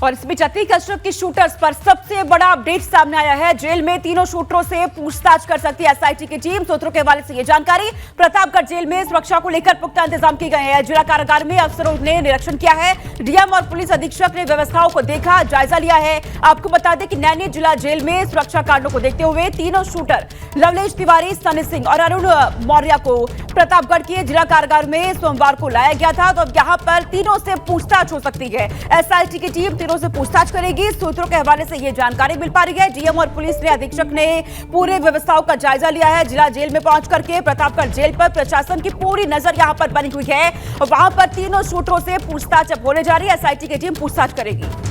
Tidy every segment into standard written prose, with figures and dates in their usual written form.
और इस बीच अतीक अशरफ के शूटर्स पर सबसे बड़ा अपडेट सामने आया है। जेल में तीनों शूटरों से पूछताछ कर सकती है एसआईटी की टीम। सूत्रों के हवाले से यह जानकारी। प्रतापगढ़ जेल में सुरक्षा को लेकर पुख्ता इंतजाम किए गए हैं। जिला कारागार में अफसरों ने निरीक्षण किया है। डीएम और पुलिस अधीक्षक ने व्यवस्थाओं को देखा, जायजा लिया है। आपको बता दें कि नैनी जिला जेल में सुरक्षा कारणों को देखते हुए तीनों शूटर लवलेश तिवारी, सनी सिंह और अरुण मौर्य को प्रतापगढ़ के जिला कारागार में सोमवार को लाया गया था। तो अब यहां पर तीनों से पूछताछ हो सकती है। एसआईटी की टीम तीनों से पूछताछ करेगी। सूत्रों के हवाले से यह जानकारी मिल पा रही है। डीएम और पुलिस ने अधीक्षक ने पूरे व्यवस्थाओं का जायजा लिया है। जिला जेल में पहुंच करके प्रतापगढ़ जेल पर प्रशासन की पूरी नजर यहां पर बनी हुई है और वहां पर तीनों शूटरों से पूछताछ अब होने जा रही है। एसआईटी की टीम पूछताछ करेगी।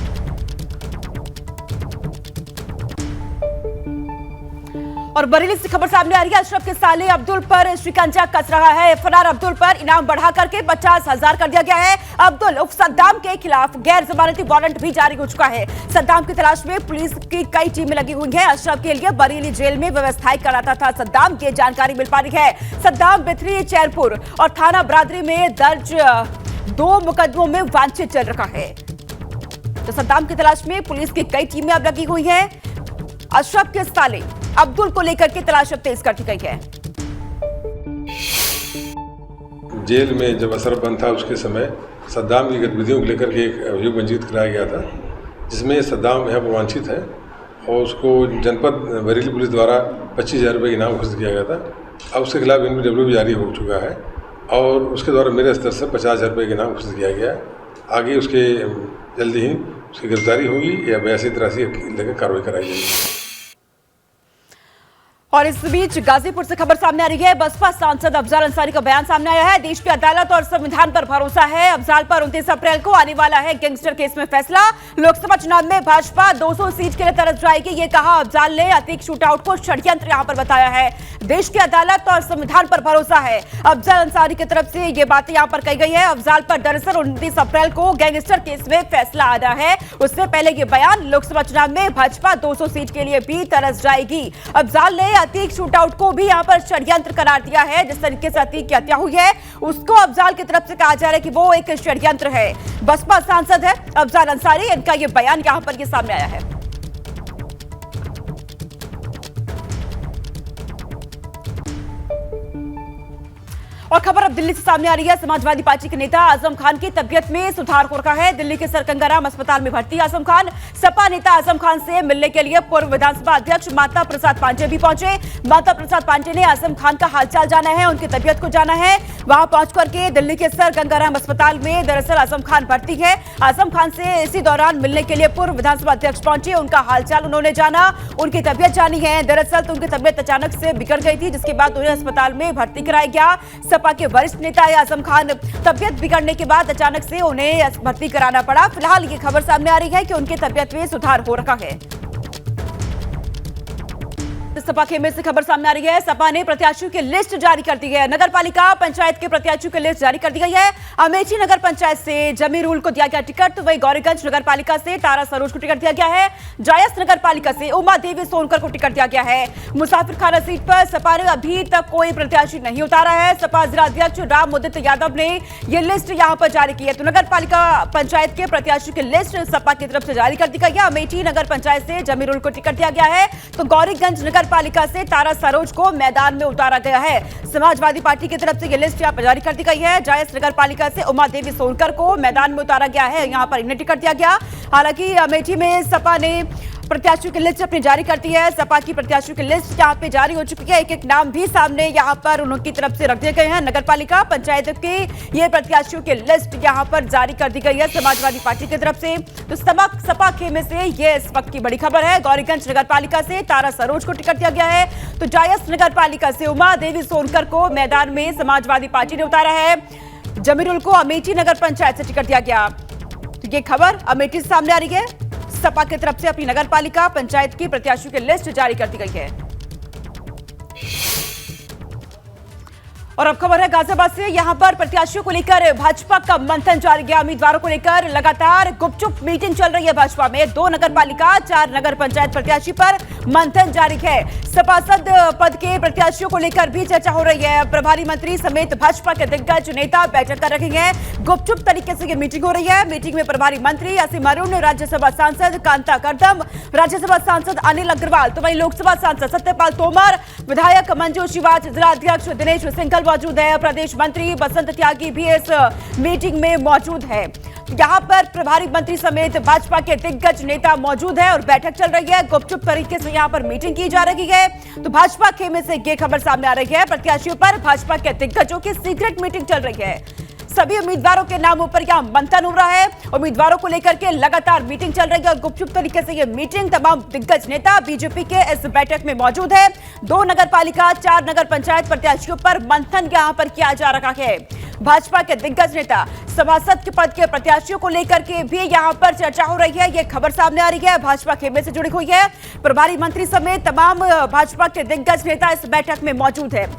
और बरेली से खबर सामने आ रही है। अशरफ के साले अब्दुल पर शिकंजा कस रहा है। फरार अब्दुल पर इनाम बढ़ा करके 50,000 कर दिया गया है। अब्दुल उर्फ सद्दाम के खिलाफ गैर जमानती वारंट भी जारी हो चुका है। सद्दाम की तलाश में पुलिस की कई टीमें लगी हुई हैं। अशरफ के लिए बरेली जेल में व्यवस्थाएं कराता था सद्दाम, की जानकारी मिल पा रही है। सद्दाम बिथरी, चैरपुर और थाना बरादरी में दर्ज 2 मुकदमों में वांछित चल रहा है। तो सद्दाम की तलाश में पुलिस की कई टीमें अब लगी हुई हैं। अशरफ के साले अब्दुल को लेकर के तलाश तेज कर दी गई है। जेल में जब अशरफ बंद था उसके समय सद्दाम की गतिविधियों को लेकर के एक अभियोग पंजीकृत कराया गया था, जिसमें सद्दाम यहाँ पर वांछित है और उसको जनपद बरेली पुलिस द्वारा 25,000 रुपये इनाम घोषित किया गया था। अब उसके खिलाफ NPW भी जारी हो चुका है और उसके द्वारा मेरे स्तर से 50,000 रुपये का इनाम घोषित किया गया। आगे उसके जल्दी ही उसकी गिरफ्तारी होगी या 82-83 लेकर कार्रवाई कराई जाएगी। और इस बीच गाजीपुर से खबर सामने आ रही है। बसपा सांसद अफजाल अंसारी का बयान सामने आया है। देश की अदालत और संविधान पर भरोसा है। अफजाल पर 29 अप्रैल को आने वाला है गैंगस्टर केस में फैसला। लोकसभा चुनाव में भाजपा 200 सीट के लिए तरस जाएगी, ये कहा अफजाल ने। अतीक शूटआउट को षड्यंत्र यहां पर बताया है। देश की अदालत और संविधान पर भरोसा है, अफजाल अंसारी की तरफ से ये बातें यहां पर कही गई है। अफजाल पर दरअसल 29 अप्रैल को गैंगस्टर केस में फैसला आना है। उससे पहले ये बयान, लोकसभा चुनाव में भाजपा 200 सीट के लिए भी तरस जाएगी। अफजाल ने अतीक शूटआउट को भी यहां पर षड्यंत्र करार दिया है। जिस तरीके से अतीक की हत्या हुई है उसको अफजाल की तरफ से कहा जा रहा है कि वो एक षड्यंत्र है। बसपा सांसद है अफजाल अंसारी, इनका ये बयान यहां पर ये सामने आया है। और खबर अब दिल्ली से सामने आ रही है। समाजवादी पार्टी के नेता आजम खान की तबीयत में सुधार हो रहा है। दिल्ली के सर गंगाराम अस्पताल में भर्ती आजम खान। सपा नेता आजम खान से मिलने के लिए पूर्व विधानसभा अध्यक्ष माता प्रसाद पांडेय भी पहुंचे। माता प्रसाद पांडेय ने आजम खान का हालचाल जाना है, उनकी तबीयत को जाना है। वहां पहुंच करके दिल्ली के सर गंगाराम अस्पताल में दरअसल आजम खान भर्ती है। आजम खान से इसी दौरान मिलने के लिए पूर्व विधानसभा अध्यक्ष पहुंचे, उनका हालचाल उन्होंने जाना, उनकी तबीयत जानी है। दरअसल तो उनकी तबीयत अचानक से बिगड़ गई थी, जिसके बाद उन्हें अस्पताल में भर्ती कराया गया। सपा के वरिष्ठ नेता आजम खान, तबीयत बिगड़ने के बाद अचानक से उन्हें भर्ती कराना पड़ा। फिलहाल ये खबर सामने आ रही है कि उनकी तबीयत में सुधार हो रहा है। सपा खेमे से खबर सामने आ रही है। सपा ने प्रत्याशियों की लिस्ट जारी कर दी है। नगर पालिका पंचायत के प्रत्याशियों की लिस्ट जारी कर दी गई है। अमेठी नगर पंचायत से जमीरुल को दिया गया टिकट, तो वही गौरीगंज नगर पालिका से तारा सरोज को टिकट दिया गया है। जायस नगर पालिका से उमा देवी सोनकर को टिकट दिया गया है। मुसाफिर खाना सीट पर सपा ने अभी तक कोई प्रत्याशी नहीं उतारा है। सपा जिला अध्यक्ष राम मुदित यादव ने यह लिस्ट यहां पर जारी की है। तो नगर पालिका पंचायत के प्रत्याशियों की लिस्ट सपा की तरफ से जारी कर दी गई है। अमेठी नगर पंचायत से जमीरुल को टिकट दिया गया है, तो गौरीगंज नगर पालिका से तारा सरोज को मैदान में उतारा गया है। समाजवादी पार्टी की तरफ से यह लिस्ट यहां पर जारी कर दी गई है। जायस नगर पालिका से उमा देवी सोनकर को मैदान में उतारा गया है, यहां पर इन्हें टिकट दिया गया। हालांकि अमेठी में सपा ने प्रत्याशियों की लिस्ट अपनी जारी करती है। सपा की प्रत्याशियों की लिस्ट यहां पे जारी हो चुकी है। एक एक नाम भी सामने यहां पर उनकी तरफ से रख दिए गए हैं। नगर पालिका पंचायत की ये प्रत्याशियों की लिस्ट यहां पर जारी कर दी गई है समाजवादी पार्टी की तरफ से। तो सपा खेमे से ये इस वक्त की बड़ी खबर है। गौरीगंज नगर पालिका से तारा सरोज को टिकट दिया गया है, तो जायस नगर पालिका से उमा देवी सोनकर को मैदान में समाजवादी पार्टी ने उतारा है। जमीरुल को अमेठी नगर पंचायत से टिकट दिया गया। तो ये खबर अमेठी से सामने आ रही है। सपा की तरफ से अपनी नगर पालिका पंचायत की प्रत्याशियों की लिस्ट जारी कर दी गई है। और अब खबर है गाजियाबाद से। यहां पर प्रत्याशियों को लेकर भाजपा का मंथन जारी है। उम्मीदवारों को लेकर लगातार गुपचुप मीटिंग चल रही है भाजपा में। 2 नगर पालिका 4 नगर पंचायत प्रत्याशी पर मंथन जारी है। सभासद पद के प्रत्याशियों को लेकर भी चर्चा हो रही है। प्रभारी मंत्री समेत भाजपा के दिग्गज नेता बैठक कर रखे हैं। गुपचुप तरीके से ये मीटिंग हो रही है। मीटिंग में प्रभारी मंत्री असीम अरुण, राज्यसभा सांसद कांता कर्दम, राज्यसभा सांसद अनिल अग्रवाल, तो वहीं लोकसभा सांसद सत्यपाल तोमर, विधायक मंजू शिवाज, जिलाध्यक्ष दिनेश सिंघल मौजूद है। प्रदेश मंत्री बसंत त्यागी भी इस मीटिंग में मौजूद है। यहां पर प्रभारी मंत्री समेत भाजपा के दिग्गज नेता मौजूद है और बैठक चल रही है। गुपचुप तरीके से यहां पर मीटिंग की जा रही है। तो भाजपा खेमे से ये खबर सामने आ रही है, प्रत्याशियों पर भाजपा के दिग्गजों की सीक्रेट मीटिंग चल रही है। सभी उम्मीदवारों के नामों पर यहां मंथन हो रहा है। उम्मीदवारों को लेकर के लगातार मीटिंग चल रही है और गुपचुप तरीके से ये मीटिंग तमाम दिग्गज नेता बीजेपी के इस बैठक में मौजूद है। 2 नगर पालिका 4 नगर पंचायत प्रत्याशियों पर मंथन यहां पर किया जा रहा है। भाजपा के दिग्गज नेता सभासद के पद के प्रत्याशियों को लेकर के भी यहां पर चर्चा हो रही है। यह खबर सामने आ रही है, भाजपा खेमे से जुड़ी हुई है। प्रभारी मंत्री समेत तमाम भाजपा के दिग्गज नेता इस बैठक में मौजूद है।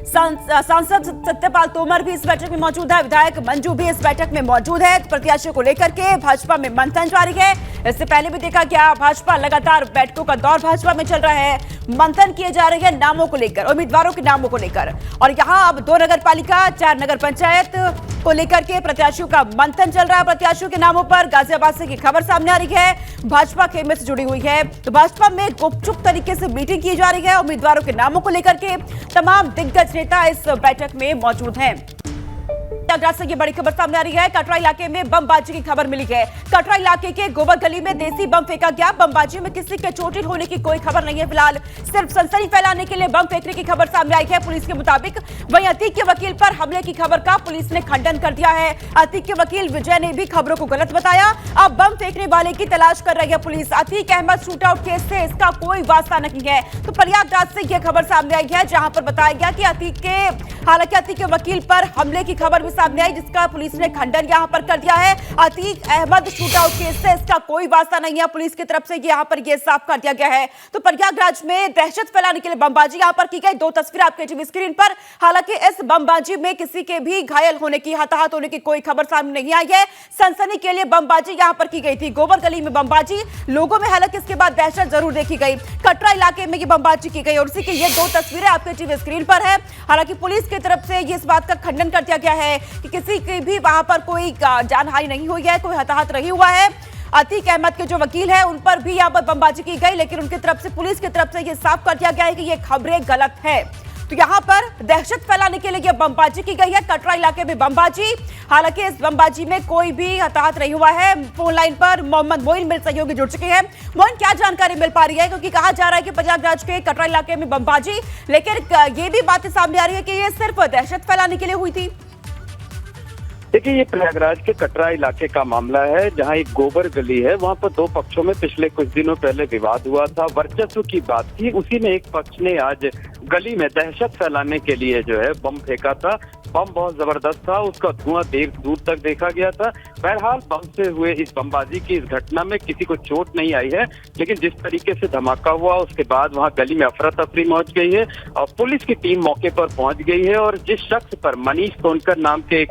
सांसद सत्यपाल तोमर भी इस बैठक में मौजूद है। विधायक मंजू भी इस बैठक में मौजूद है। प्रत्याशियों को लेकर के भाजपा में मंथन जारी है। इससे पहले भी देखा गया, भाजपा लगातार बैठकों का दौर भाजपा में चल रहा है। मंथन किए जा रहे हैं नामों को लेकर, उम्मीदवारों के नामों को लेकर। और यहां अब 2 नगर पालिका 4 नगर पंचायत को लेकर के प्रत्याशियों का मंथन चल रहा है। प्रत्याशियों के नामों पर गाजियाबाद से की खबर सामने आ रही है, भाजपा खेमे से जुड़ी हुई है। तो भाजपा में गुपचुप तरीके से मीटिंग की जा रही है। उम्मीदवारों के नामों को लेकर के तमाम दिग्गज नेता इस बैठक में मौजूद हैं। प्रयागराज से ये बड़ी खबर सामने आ रही है। कटरा इलाके में बमबाजी की खबर मिली है। कटरा इलाके के गोबर गली में देसी बम फेंका गया। बमबाजी में किसी के चोटिल होने की कोई खबर नहीं है। फिलहाल सिर्फ सनसनी फैलाने के लिए बम फेंकने की खबर सामने आई है पुलिस के मुताबिक। वहीं अतीक के वकील पर हमले की खबर का पुलिस ने खंडन कर दिया है। अतीक के वकील विजय ने भी खबरों को गलत बताया। अब बम फेंकने वाले की तलाश कर रही है पुलिस। Atiq Ahmed shoot out case से इसका कोई वास्ता नहीं है। तो प्रयागराज से यह खबर सामने आई है, जहां पर बताया गया कि हालांकि अतीक के वकील पर हमले की खबर भी सामने आई, जिसका पुलिस ने खंडन यहां पर कर दिया है। Atiq Ahmed shoot out case से इसका कोई वास्ता नहीं है, पुलिस की तरफ से यहां पर यह साफ कर दिया गया है। तो प्रयागराज में दहशत फैलाने के लिए बमबाजी यहां पर की गई। 2 तस्वीरें आपके टीवी स्क्रीन पर। हालांकि इस बमबाजी में किसी के भी घायल होने की, हताहत होने की कोई खबर सामने नहीं आई है। सनसनी के लिए बमबाजी यहां पर की गई थी। गोबर गली में बमबाजी, लोगों में हालांकि इसके बाद दहशत जरूर देखी गई। कटरा इलाके में ये बमबाजी की गई और उसी की ये 2 तस्वीरें आपके टीवी स्क्रीन पर है। हालांकि पुलिस की तरफ से इस बात का खंडन कर दिया गया है कि किसी की भी वहां पर कोई जानहानि नहीं हुई है, कोई हताहत नहीं हुआ है। अतीक अहमद के जो वकील है उन पर भी यहां पर बमबाजी की गई, लेकिन उनकी तरफ से, पुलिस की तरफ से यह साफ कर दिया गया है कि ये खबरें गलत है। तो यहां पर दहशत फैलाने के लिए यह बमबाजी की गई है। कटरा इलाके में बमबाजी, हालांकि इस बमबाजी में कोई भी हताहत नहीं हुआ है। फोन लाइन पर मोहम्मद मोइन मेरे सहयोगी जुड़ चुके हैं। मोइन, क्या जानकारी मिल पा रही है, क्योंकि कहा जा रहा है कि प्रयागराज के कटरा इलाके में बमबाजी, लेकिन ये भी बातें सामने आ रही है कि ये सिर्फ दहशत फैलाने के लिए हुई थी। देखिए, ये प्रयागराज के कटरा इलाके का मामला है, जहां एक गोबर गली है। वहां पर 2 पक्षों में पिछले कुछ दिनों पहले विवाद हुआ था, वर्चस्व की बात थी। उसी में एक पक्ष ने आज गली में दहशत फैलाने के लिए जो है बम फेंका था। बम बहुत जबरदस्त था, उसका धुआं देर दूर तक देखा गया था। बहरहाल बम से हुए इस बमबाजी की इस घटना में किसी को चोट नहीं आई है, लेकिन जिस तरीके से धमाका हुआ उसके बाद वहां गली में अफरा तफरी मच गई है और पुलिस की टीम मौके पर पहुंच गई है। और जिस शख्स पर मनीष सोनकर नाम के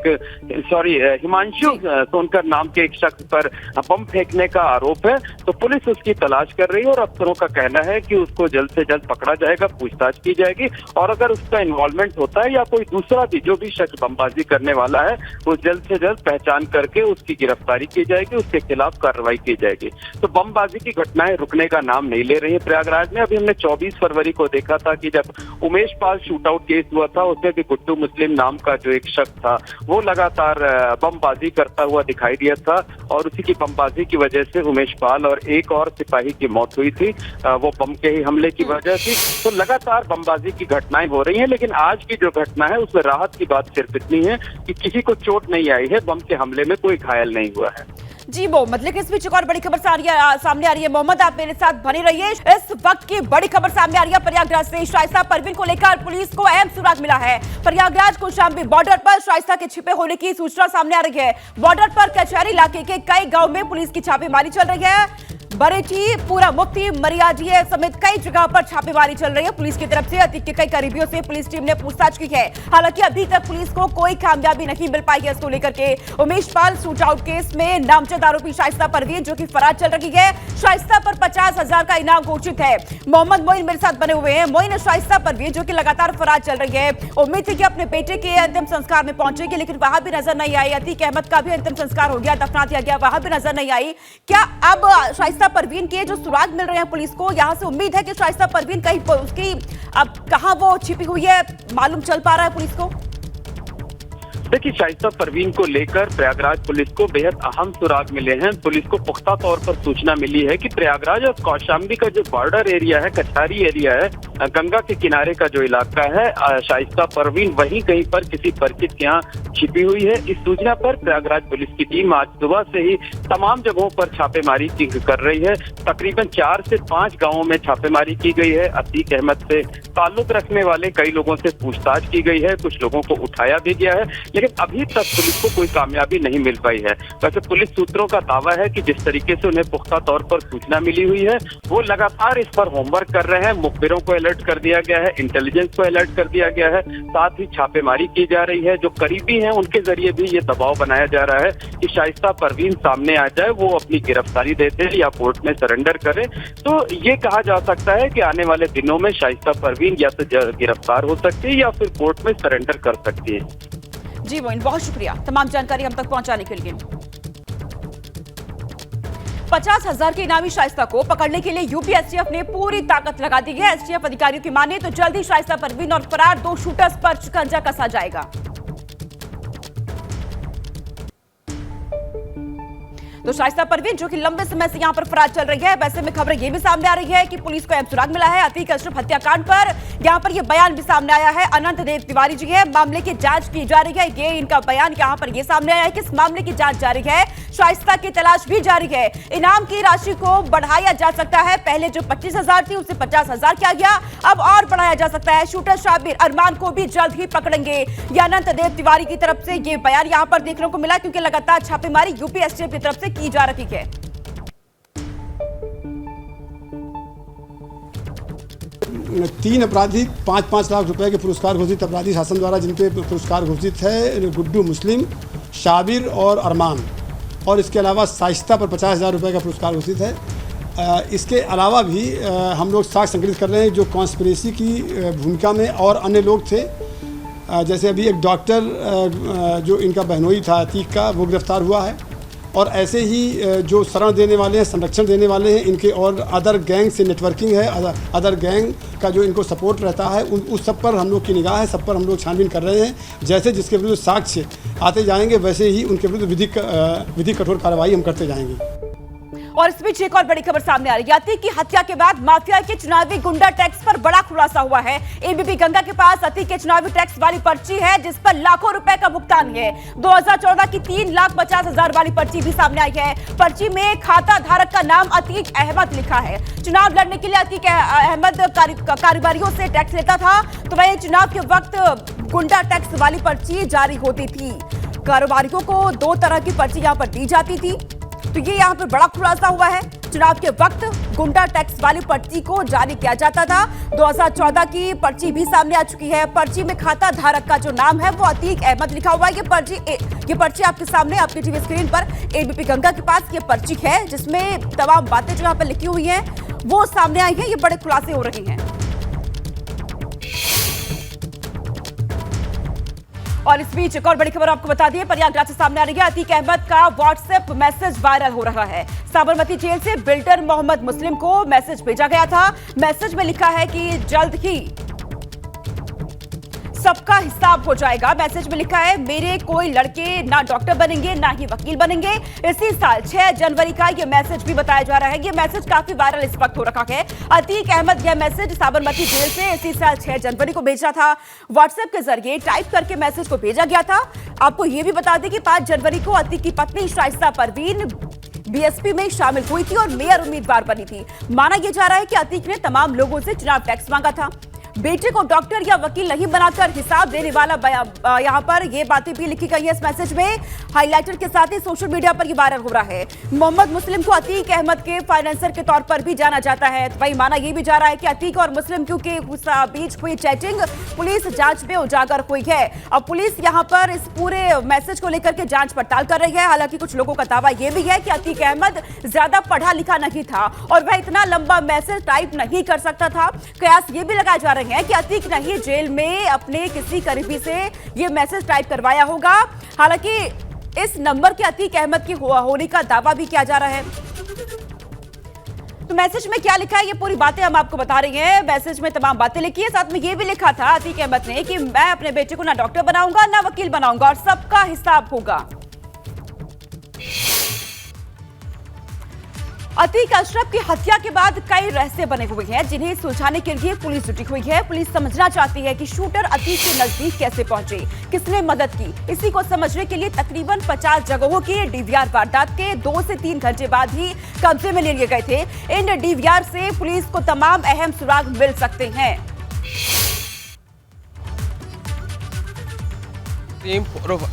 हिमांशु सोनकर नाम के एक शख्स पर बम फेंकने का आरोप है, तो पुलिस उसकी तलाश कर रही है और अफसरों का कहना है कि उसको जल्द से जल्द पकड़ा जाएगा, पूछताछ की जाएगी और अगर उसका इन्वॉल्वमेंट होता है या कोई दूसरा भी जो भी शख्स बमबाजी करने वाला है वो जल्द से जल्द पहचान करके उसकी गिरफ्तारी की जाएगी, उसके खिलाफ कार्रवाई की जाएगी। तो बमबाजी की घटनाएं रुकने का नाम नहीं ले रही है प्रयागराज में। अभी हमने 24 फरवरी को देखा था कि जब Umesh Pal shoot out case हुआ था, उसमें भी गुड्डू मुस्लिम नाम का जो एक शख्स था वो लगातार बमबाजी करता हुआ दिखाई दिया था और उसी की बमबाजी की वजह से उमेश पाल और एक और सिपाही की मौत हुई थी, वो बम के ही हमले की वजह से। तो लगातार बमबाजी की घटनाएं हो रही हैं, लेकिन आज की जो घटना है उसमें राहत की बात सिर्फ इतनी है कि किसी को चोट नहीं आई है, बम के हमले में कोई घायल नहीं हुआ है। जी मोहम्मद, लेकिन इस बीच एक और बड़ी खबर सामने आ रही है। मोहम्मद, आप मेरे साथ बने रहिए। इस वक्त की बड़ी खबर सामने आ रही है प्रयागराज से। शाइस्ता परवीन को लेकर पुलिस को अहम सुराग मिला है। प्रयागराज कौशाम्बी बॉर्डर पर शाइस्ता के छिपे होने की सूचना सामने आ रही है। बॉर्डर पर कचहरी इलाके के कई गांव में पुलिस की छापेमारी चल रही है। बरेली, पूरा मुफ्ती, मरियाजी समेत कई जगह पर छापेमारी चल रही है पुलिस की तरफ से। अतीक के कई करीबियों से पुलिस टीम ने पूछताछ की है। हालांकि अभी तक पुलिस को कोई कामयाबी नहीं मिल पाई है इसको लेकर के। Umesh Pal shoot out case में नामजद आरोपी शाइस्ता परवीन जो कि फरार चल रही है। शाइस्ता पर 50,000 का इनाम घोषित है। मोहम्मद मोइन मेरे साथ बने हुए हैं। मोइन, शाइस्ता परवीन जो कि लगातार फरार चल रही है, उम्मीद थी कि अपने बेटे के अंतिम संस्कार में पहुंचेगी, लेकिन वहां भी नजर नहीं आई। अतीक अहमद का भी अंतिम संस्कार हो गया, दफना दिया गया, वहां भी नजर नहीं आई। क्या अब शाइस्ता परवीन के जो सुराग मिल रहे हैं पुलिस को, यहां से उम्मीद है कि शाइस्ता परवीन कहीं उसकी अब कहां वो छिपी हुई है, मालूम चल पा रहा है पुलिस को? देखिए, शाइस्ता परवीन को लेकर प्रयागराज पुलिस को बेहद अहम सुराग मिले हैं। पुलिस को पुख्ता तौर पर सूचना मिली है कि प्रयागराज और कौशाम्बी का जो बॉर्डर एरिया है, कछारी एरिया है, गंगा के किनारे का जो इलाका है, शाइस्ता परवीन वहीं कहीं पर किसी परिचित के यहाँ छिपी हुई है। इस सूचना पर प्रयागराज पुलिस की टीम आज सुबह से ही तमाम जगहों पर छापेमारी कर रही है। तकरीबन 4 से 5 गांवों में छापेमारी की गई है। अतीक अहमद से ताल्लुक रखने वाले कई लोगों से पूछताछ की गई है, कुछ लोगों को उठाया भी गया है, लेकिन अभी तक पुलिस को कोई कामयाबी नहीं मिल पाई है। वैसे पुलिस सूत्रों का दावा है कि जिस तरीके से उन्हें पुख्ता तौर पर सूचना मिली हुई है, वो लगातार इस पर होमवर्क कर रहे हैं। मुखबिरों को अलर्ट कर दिया गया है, इंटेलिजेंस को अलर्ट कर दिया गया है, साथ ही छापेमारी की जा रही है। जो करीबी हैं उनके जरिए भी ये दबाव बनाया जा रहा है कि शाइस्ता परवीन सामने आ जाए, वो अपनी गिरफ्तारी देते या कोर्ट में सरेंडर करे। तो ये कहा जा सकता है कि आने वाले दिनों में शाइस्ता परवीन या तो गिरफ्तार हो सकती है या फिर कोर्ट में सरेंडर कर सकती है। जी मोइन, बहुत शुक्रिया तमाम जानकारी हम तक पहुंचाने के लिए। 50,000 के इनामी शाइस्ता को पकड़ने के लिए यूपी एसटीएफ ने पूरी ताकत लगा दी है। एसटीएफ अधिकारियों की माने तो जल्द ही शाइस्ता परवीन और फरार 2 शूटर्स पर शिकंजा कसा जाएगा। तो शाइस्ता परवीन जो कि लंबे समय से यहां पर फरार चल रही है, वैसे में खबरें ये भी सामने आ रही है कि पुलिस को अहम सुराग मिला है अतीक अशरफ हत्याकांड पर। यहां पर ये बयान भी सामने आया है, अनंत देव तिवारी जी है, मामले की जांच की जा रही है। ये इनका बयान यहां पर ये सामने आया है कि इस मामले की जांच जारी है, शाइस्ता की तलाश भी जारी है। इनाम की राशि को बढ़ाया जा सकता है, पहले जो 25,000 थी उसे 50,000 किया गया, अब और बढ़ाया जा सकता है। शूटर शाबिर अरमान को भी जल्द ही पकड़ेंगे, ये अनंत देव तिवारी की तरफ से ये बयान यहां पर देखने को मिला, क्योंकि लगातार छापेमारी यूपी एसटीएफ की तरफ से की जा रही है। 3 अपराधी 5-5 लाख रुपए के पुरस्कार घोषित अपराधी शासन द्वारा जिनके पुरस्कार घोषित है, गुड्डू मुस्लिम, शाबिर और अरमान, और इसके अलावा शाइस्ता पर 50,000 रुपये का पुरस्कार घोषित है। इसके अलावा भी हम लोग साक्ष्य संकलित कर रहे हैं जो कॉन्स्पिरेसी की भूमिका में और अन्य लोग थे। जैसे अभी एक डॉक्टर जो इनका बहनोई था अतीक का, वो गिरफ्तार हुआ है, और ऐसे ही जो शरण देने वाले हैं, संरक्षण देने वाले हैं, इनके और अदर गैंग से नेटवर्किंग है, अदर गैंग का जो इनको सपोर्ट रहता है, उस सब पर हम लोग की निगाह है, सब पर हम लोग छानबीन कर रहे हैं। जैसे जिसके विरुद्ध साक्ष्य आते जाएंगे वैसे ही उनके विरुद्ध विधिक कठोर कार्रवाई हम करते जाएंगे। और इस बीच एक और बड़ी खबर सामने आ रही है। अतीक की हत्या के बाद माफिया के चुनावी गुंडा टैक्स पर बड़ा खुलासा हुआ है। एबीपी गंगा के पास अतीक के चुनावी टैक्स वाली पर्ची है जिस पर लाखों रुपए का भुगतान है। 2014 की 3,50,000 वाली पर्ची भी सामने आई है। पर्ची में खाता धारक का नाम अतीक अहमद लिखा है। चुनाव लड़ने के लिए अतीक अहमद कारोबारियों से टैक्स लेता था, तो वही चुनाव के वक्त गुंडा टैक्स वाली पर्ची जारी होती थी। कारोबारियों को 2 तरह की पर्ची यहाँ पर दी जाती थी, तो ये यहाँ पर बड़ा खुलासा हुआ है। चुनाव के वक्त गुंडा टैक्स वाली पर्ची को जारी किया जाता था। 2014 की पर्ची भी सामने आ चुकी है। पर्ची में खाता धारक का जो नाम है वो अतीक अहमद लिखा हुआ है। ये पर्ची आपके सामने आपकी टीवी स्क्रीन पर एबीपी गंगा के पास ये पर्ची है जिसमें तमाम बातें जो यहाँ पर लिखी हुई हैं वो सामने आई हैं। ये बड़े खुलासे हो रहे हैं। और इस बीच एक और बड़ी खबर आपको बता दी है, प्रयागराज से सामने आ रही है। अतीक अहमद का व्हाट्सएप मैसेज वायरल हो रहा है। साबरमती जेल से बिल्डर मोहम्मद मुस्लिम को मैसेज भेजा गया था। मैसेज में लिखा है कि जल्द ही सबका हिसाब हो जाएगा। मैसेज में लिखा है मेरे कोई लड़के ना डॉक्टर बनेंगे ना ही वकील बनेंगे। इसी साल 6 जनवरी का यह मैसेज भी बताया जा रहा है। यह मैसेज काफी वायरल इस वक्त हो रखा है। अतीक अहमद यह मैसेज साबरमती जेल से इसी साल 6 जनवरी को भेजा था। व्हाट्सएप के जरिए टाइप करके मैसेज को भेजा गया था। आपको यह भी बता दें कि 5 जनवरी को अतीक की पत्नी शाइस्ता परवीन बीएसपी में शामिल हुई थी और मेयर उम्मीदवार बनी थी। माना यह जा रहा है कि अतीक ने तमाम लोगों से चुनाव टैक्स मांगा था। बेटे को डॉक्टर या वकील नहीं बनाकर हिसाब देने वाला यहाँ पर ये बातें भी लिखी गई है इस मैसेज में हाईलाइटर के साथ ही सोशल मीडिया पर ये वायरल हो रहा है। मोहम्मद मुस्लिम को अतीक अहमद के फाइनेंसर के तौर पर भी जाना जाता है। तो वही माना यह भी जा रहा है कि अतीक और मुस्लिम के बीच हुई चैटिंग पुलिस जांच में उजागर हुई है। अब पुलिस यहां पर इस पूरे मैसेज को लेकर के जांच पड़ताल कर रही है। हालांकि कुछ लोगों का दावा यह भी है कि अतीक अहमद ज्यादा पढ़ा लिखा नहीं था और वह इतना लंबा मैसेज टाइप नहीं कर सकता था। कयास ये भी लगाए जा रहे हैं कि अतीक ने ही जेल में अपने किसी करीबी से यह मैसेज टाइप करवाया होगा। हालांकि इस नंबर के अतीक अहमद की होने का दावा भी किया जा रहा है। तो मैसेज में क्या लिखा है ये पूरी बातें हम आपको बता रही हैं। मैसेज में तमाम बातें लिखी है, साथ में ये भी लिखा था अतीक अहमद ने कि मैं अपने बेटे को ना डॉक्टर बनाऊंगा ना वकील बनाऊंगा और सबका हिसाब होगा। अतीक अशरफ की हत्या के बाद कई रहस्य बने हुए हैं जिन्हें सुलझाने के लिए पुलिस जुटी हुई है। पुलिस समझना चाहती है कि शूटर अतीक के नजदीक कैसे पहुंचे, किसने मदद की। इसी को समझने के लिए तकरीबन 50 जगहों के डीवीआर वारदात के 2 से 3 घंटे बाद ही कब्जे में ले लिए गए थे। इन डीवीआर से पुलिस को तमाम अहम सुराग मिल सकते हैं।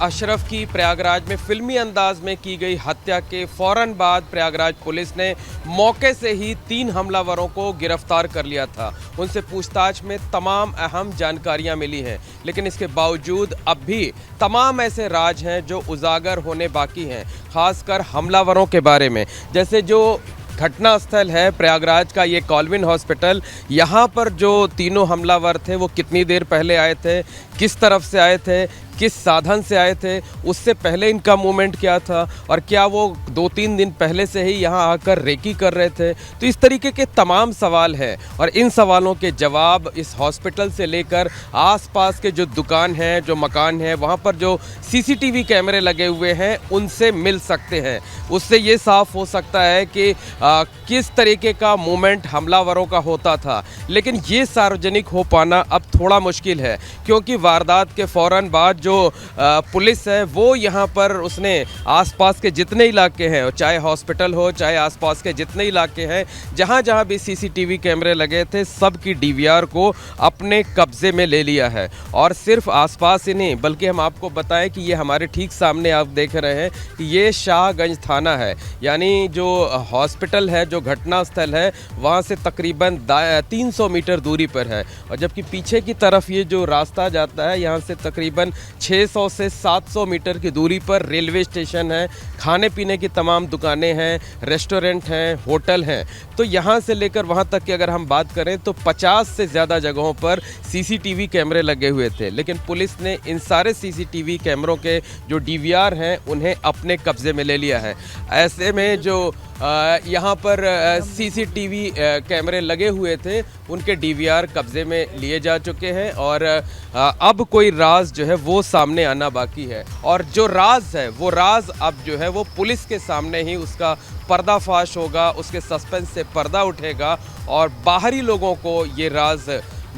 अशरफ की प्रयागराज में फिल्मी अंदाज में की गई हत्या के फौरन बाद प्रयागराज पुलिस ने मौके से ही 3 हमलावरों को गिरफ्तार कर लिया था। उनसे पूछताछ में तमाम अहम जानकारियां मिली हैं, लेकिन इसके बावजूद अब भी तमाम ऐसे राज हैं जो उजागर होने बाकी हैं, खासकर हमलावरों के बारे में। जैसे जो घटना स्थल है प्रयागराज का ये कॉल्विन हॉस्पिटल, यहाँ पर जो तीनों हमलावर थे वो कितनी देर पहले आए थे, किस तरफ से आए थे, किस साधन से आए थे, उससे पहले इनका मूवमेंट क्या था और क्या वो 2-3 दिन पहले से ही यहाँ आकर रेकी कर रहे थे। तो इस तरीके के तमाम सवाल हैं और इन सवालों के जवाब इस हॉस्पिटल से लेकर आसपास के जो दुकान हैं, जो मकान हैं, वहाँ पर जो सीसीटीवी कैमरे लगे हुए हैं उनसे मिल सकते हैं। उससे ये साफ हो सकता है कि किस तरीके का मूवमेंट हमलावरों का होता था। लेकिन ये सार्वजनिक हो पाना अब थोड़ा मुश्किल है, क्योंकि वारदात के फ़ौरन बाद जो पुलिस है वो यहाँ पर उसने आसपास के जितने इलाके हैं, चाहे हॉस्पिटल हो चाहे आसपास के जितने इलाके हैं, जहाँ जहाँ भी सीसीटीवी कैमरे लगे थे सब की डीवीआर को अपने कब्जे में ले लिया है। और सिर्फ आसपास ही नहीं, बल्कि हम आपको बताएं कि ये हमारे ठीक सामने आप देख रहे हैं कि ये शाहगंज थाना है, यानी जो हॉस्पिटल है, जो घटना स्थल है, वहाँ से तकरीबन 300 मीटर दूरी पर है। और जबकि पीछे की तरफ ये जो रास्ता जाता है, यहाँ से तकरीबन 600 से 700 मीटर की दूरी पर रेलवे स्टेशन है, खाने पीने की तमाम दुकानें हैं, रेस्टोरेंट हैं, होटल हैं। तो यहाँ से लेकर वहाँ तक की अगर हम बात करें तो 50 से ज़्यादा जगहों पर सीसीटीवी कैमरे लगे हुए थे। लेकिन पुलिस ने इन सारे सीसीटीवी कैमरों के जो डीवीआर हैं उन्हें अपने कब्जे में ले लिया है। ऐसे में जो यहाँ पर सीसीटीवी कैमरे लगे हुए थे उनके डीवीआर कब्जे में लिए जा चुके हैं और अब कोई राज जो है वो सामने आना बाकी है। और जो राज है वो राज अब जो है वो पुलिस के सामने ही उसका पर्दाफाश होगा, उसके सस्पेंस से पर्दा उठेगा और बाहरी लोगों को ये राज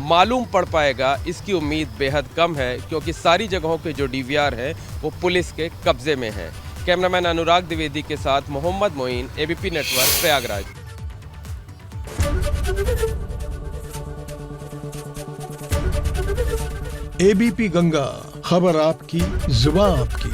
मालूम पड़ पाएगा। इसकी उम्मीद बेहद कम है, क्योंकि सारी जगहों के जो डीवीआर हैं वो पुलिस के कब्जे में हैं। कैमरामैन अनुराग द्विवेदी के साथ Mohammad Moin, ABP network, Prayagraj. ABP Ganga, खबर आपकी, जुबान आपकी।